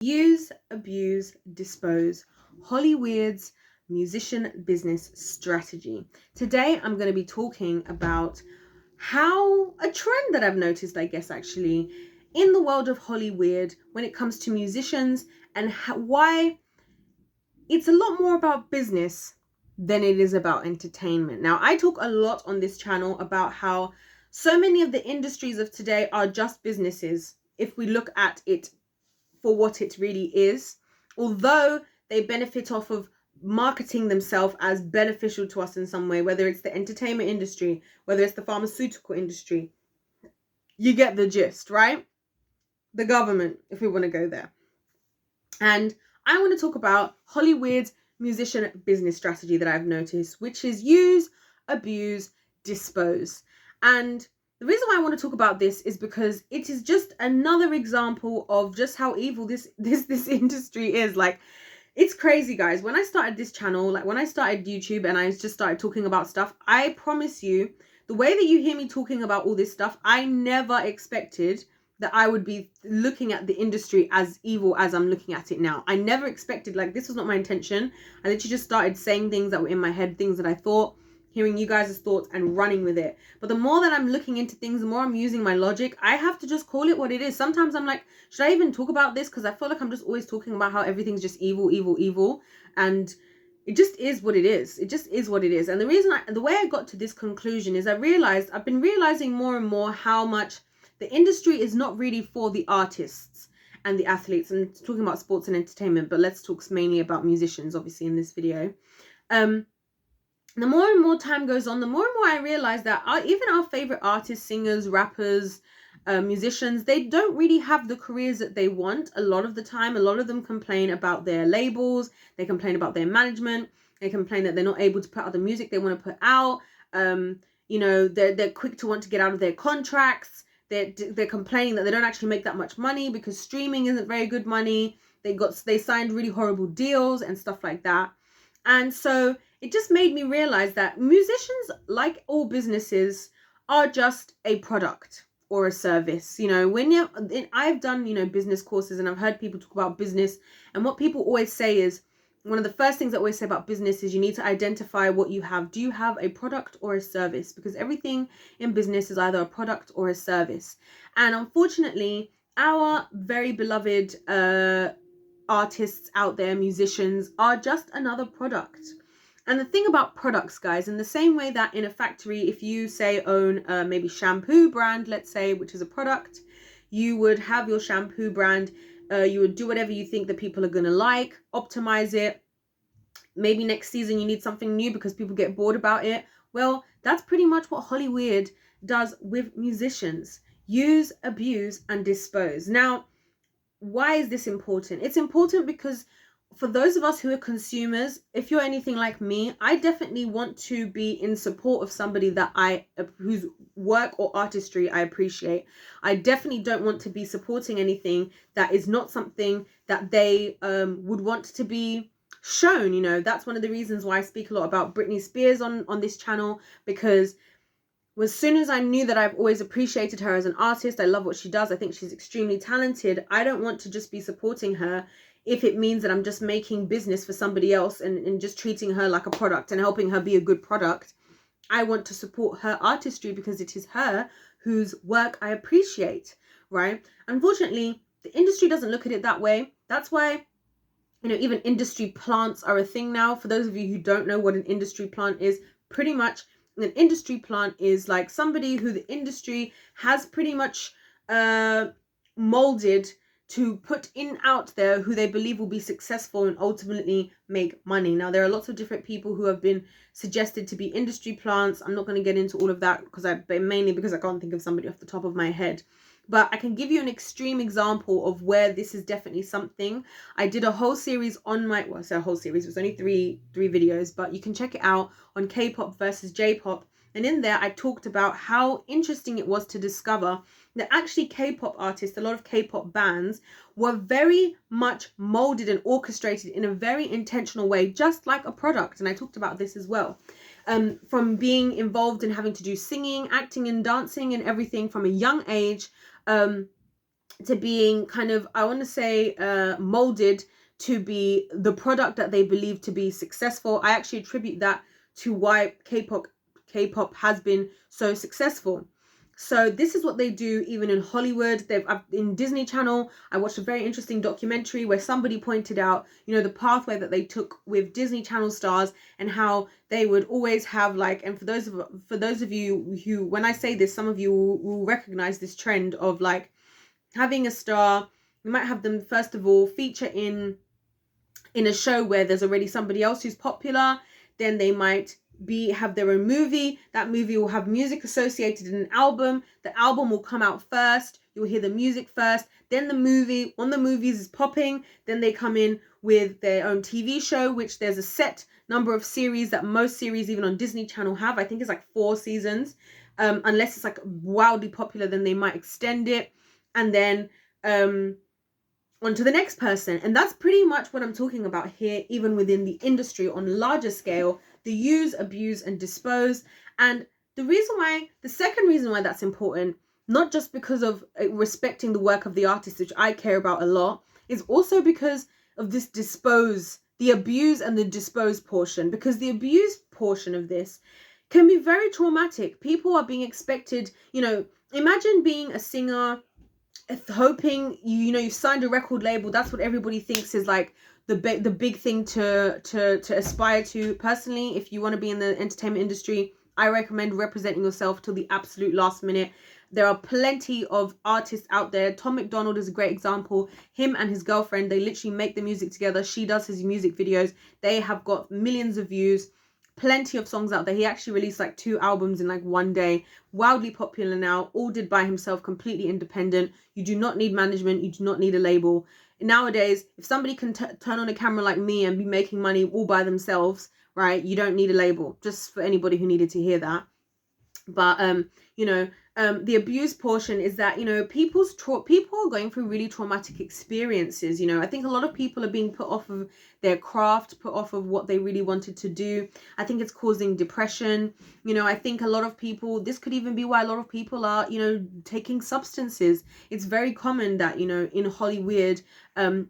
Use, abuse, dispose. Hollyweirds musician business strategy. Today I'm going to be talking about how a trend that I've noticed, I guess, actually, in the world of Hollyweird when it comes to musicians and why it's a lot more about business than it is about entertainment. Now, I talk a lot on this channel about how so many of the industries of today are just businesses if we look at it for what it really is, although they benefit off of marketing themselves as beneficial to us in some way, whether it's the entertainment industry, whether it's the pharmaceutical industry. You get the gist, right? The government, if we want to go there. And I want to talk about Hollyweirds musician business strategy that I've noticed, which is use, abuse, dispose. And the reason why I want to talk about this is because it is just another example of just how evil this industry is. Like, it's crazy, guys. When I started this channel, like when I started YouTube and I just started talking about stuff, I promise you, the way that you hear me talking about all this stuff, I never expected that I would be looking at the industry as evil as I'm looking at it now. I never expected, like, this was not my intention. I literally just started saying things that were in my head, things that I thought, hearing you guys' thoughts and running with it. But the more that I'm looking into things, the more I'm using my logic. I have to just call it what it is. Sometimes I'm like, should I even talk about this? Because I feel like I'm just always talking about how everything's just evil, evil, evil. And it just is what it is. It just is what it is. And the way I got to this conclusion is I've been realizing more and more how much the industry is not really for the artists and the athletes. And talking about sports and entertainment, but let's talk mainly about musicians, obviously, in this video. The more and more time goes on, the more and more I realize that even our favorite artists, singers, rappers, musicians, they don't really have the careers that they want. A lot of the time, a lot of them complain about their labels. They complain about their management. They complain that they're not able to put out the music they want to put out. They're quick to want to get out of their contracts. They're complaining that they don't actually make that much money because streaming isn't very good money. They signed really horrible deals and stuff like that. And so it just made me realize that musicians, like all businesses, are just a product or a service. I've done, business courses, and I've heard people talk about business. And what people always say is, one of the first things I always say about business is you need to identify what you have. Do you have a product or a service? Because everything in business is either a product or a service. And unfortunately, our very beloved artists out there, musicians, are just another product. And the thing about products, guys, in the same way that in a factory, if you say own maybe shampoo brand, let's say, which is a product, you would have your shampoo brand. You would do whatever you think that people are going to like, optimize it. Maybe next season you need something new because people get bored about it. Well, that's pretty much what Hollyweird does with musicians. Use, abuse, and dispose. Now, why is this important? It's important because for those of us who are consumers, if you're anything like me, I definitely want to be in support of somebody whose work or artistry I appreciate. I definitely don't want to be supporting anything that is not something that they would want to be shown. That's one of the reasons why I speak a lot about Britney Spears on this channel, because as soon as I knew that I've always appreciated her as an artist, I love what she does, I think she's extremely talented, I don't want to just be supporting her if it means that I'm just making business for somebody else and just treating her like a product and helping her be a good product. I want to support her artistry because it is her whose work I appreciate, right? Unfortunately, the industry doesn't look at it that way. That's why, even industry plants are a thing now. For those of you who don't know what an industry plant is, pretty much an industry plant is like somebody who the industry has pretty much molded to put out there who they believe will be successful and ultimately make money. Now, there are lots of different people who have been suggested to be industry plants. I'm not going to get into all of that mainly because I can't think of somebody off the top of my head. But I can give you an extreme example of where this is definitely something. I did a whole series on a whole series. It was only three videos, but you can check it out on K-pop versus J-pop. And in there, I talked about how interesting it was to discover that actually K-pop artists, a lot of K-pop bands, were very much molded and orchestrated in a very intentional way, just like a product. And I talked about this as well. From being involved in having to do singing, acting and dancing and everything from a young age, to being kind of, I want to say, molded to be the product that they believe to be successful. I actually attribute that to why K-pop has been so successful. So this is what they do even in Hollywood. In Disney Channel, I watched a very interesting documentary where somebody pointed out, you know, the pathway that they took with Disney Channel stars, and how they would always have, like, and for those of you who, when I say this, some of you will recognize this trend of, like, having a star. You might have them first of all feature in a show where there's already somebody else who's popular. Then they might have their own movie. That movie will have music associated in an album. The album will come out first. You'll hear the music first. Then the movie, when the movies is popping, then they come in with their own TV show, which there's a set number of series that most series, even on Disney Channel, have. I think it's like 4 seasons. Unless it's like wildly popular, then they might extend it. And then on to the next person. And that's pretty much what I'm talking about here, even within the industry on a larger scale, the use, abuse, and dispose. And the second reason why that's important, not just because of respecting the work of the artist, which I care about a lot, is also because of this dispose, the abuse and the dispose portion. Because the abuse portion of this can be very traumatic. People are being expected, you know, imagine being a singer, hoping you've signed a record label. That's what everybody thinks is like the big thing to aspire to. Personally, if you want to be in the entertainment industry, I recommend representing yourself till the absolute last minute. There are plenty of artists out there. Tom McDonald is a great example. Him and his girlfriend, they literally make the music together. She does his music videos. They have got millions of views. Plenty of songs out there. He actually released like 2 albums in like one day. Wildly popular now, all did by himself, completely independent. You do not need management. You do not need a label. Nowadays, if somebody can turn on a camera like me and be making money all by themselves, right, you don't need a label. Just for anybody who needed to hear that. But the abuse portion is that, people are going through really traumatic experiences. I think a lot of people are being put off of their craft, put off of what they really wanted to do. I think it's causing depression. I think a lot of people, this could even be why a lot of people are, taking substances. It's very common that, in Hollywood,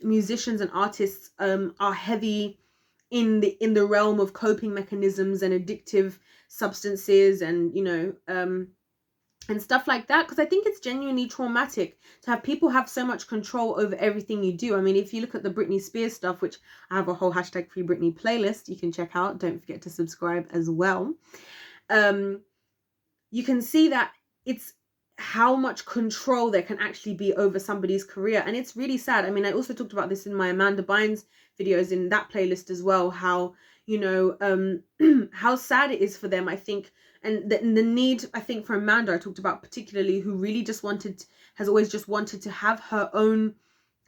musicians and artists are heavy in the realm of coping mechanisms and addictive substances and and stuff like that, because I think it's genuinely traumatic to have people have so much control over everything you do. I mean, if you look at the Britney Spears stuff, which I have a whole #FreeBritney playlist you can check out, don't forget to subscribe as well. You can see that it's how much control there can actually be over somebody's career, and it's really sad. I mean, I also talked about this in my Amanda Bynes videos in that playlist as well, how how sad it is for them, I think, and the need, I think, for Amanda, I talked about particularly, who really has always just wanted to have her own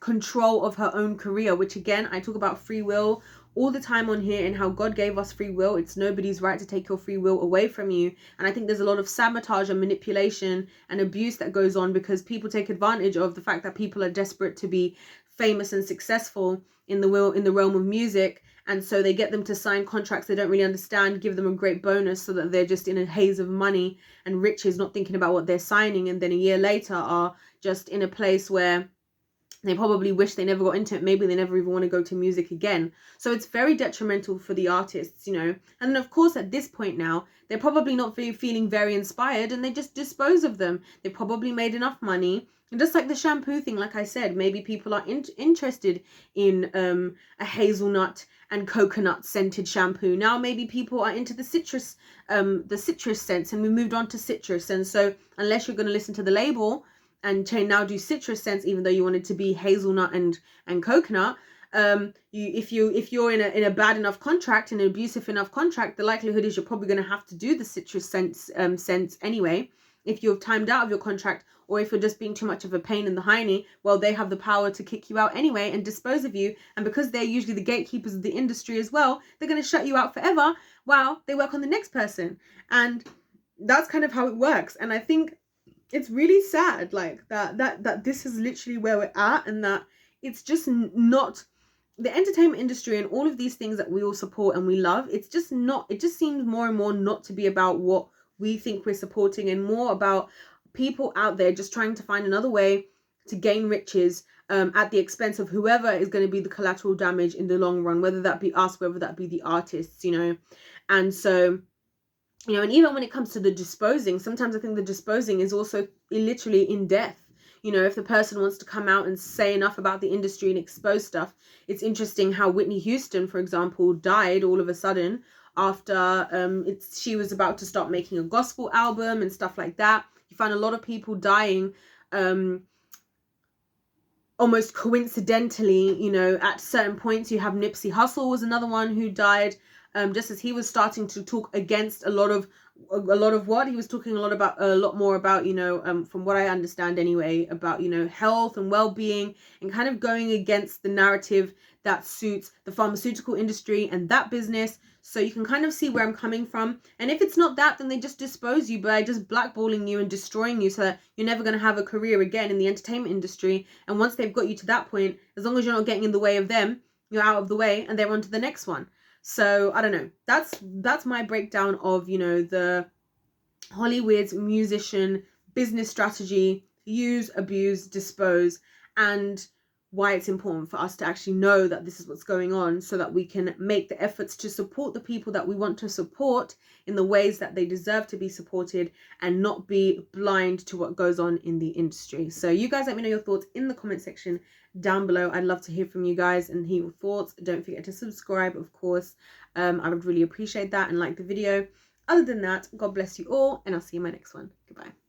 control of her own career, which again, I talk about free will all the time on here and how God gave us free will. It's nobody's right to take your free will away from you. And I think there's a lot of sabotage and manipulation and abuse that goes on because people take advantage of the fact that people are desperate to be famous and successful in the realm of music. And so they get them to sign contracts they don't really understand, give them a great bonus so that they're just in a haze of money and riches, not thinking about what they're signing. And then a year later are just in a place where they probably wish they never got into it. Maybe they never even want to go to music again. So it's very detrimental for the artists, And then, of course, at this point now, they're probably not feeling very inspired and they just dispose of them. They probably made enough money. And just like the shampoo thing, like I said, maybe people are interested in a hazelnut and coconut scented shampoo. Now maybe people are into the citrus scents, and we moved on to citrus. And so unless you're going to listen to the label and now do citrus scents, even though you want it to be hazelnut and coconut, if you're in a bad enough contract, an abusive enough contract, the likelihood is you're probably going to have to do the citrus scents anyway. If you've timed out of your contract, or if you're just being too much of a pain in the hiney, well, they have the power to kick you out anyway and dispose of you. And because they're usually the gatekeepers of the industry as well, they're going to shut you out forever while they work on the next person. And that's kind of how it works. And I think it's really sad, like that this is literally where we're at, and that it's just not the entertainment industry and all of these things that we all support and we love. It's just not, it just seems more and more not to be about what we think we're supporting, and more about people out there just trying to find another way to gain riches at the expense of whoever is going to be the collateral damage in the long run, whether that be us, whether that be the artists, you know. And so, you know, and even when it comes to the disposing, sometimes I think the disposing is also literally in death. You know, if the person wants to come out and say enough about the industry and expose stuff. It's interesting how Whitney Houston, for example, died all of a sudden after she was about to start making a gospel album and stuff like that. You find a lot of people dying almost coincidentally, you know, at certain points. You have Nipsey Hussle was another one who died just as he was starting to talk against a lot of what he was talking a lot more about, you know, from what I understand anyway, about, you know, health and well-being, and kind of going against the narrative that suits the pharmaceutical industry and that business. So you can kind of see where I'm coming from. And if it's not that, then they just dispose you by just blackballing you and destroying you so that you're never going to have a career again in the entertainment industry. And once they've got you to that point, as long as you're not getting in the way of them, you're out of the way and they're on to the next one. So I don't know. That's my breakdown of, you know, the Hollyweirds musician business strategy: use, abuse, dispose, and why it's important for us to actually know that this is what's going on, so that we can make the efforts to support the people that we want to support in the ways that they deserve to be supported, and not be blind to what goes on in the industry. So you guys let me know your thoughts in the comment section down below. I'd love to hear from you guys and hear your thoughts. Don't forget to subscribe, of course. I would really appreciate that, and like the video. Other than that, God bless you all, and I'll see you in my next one. Goodbye.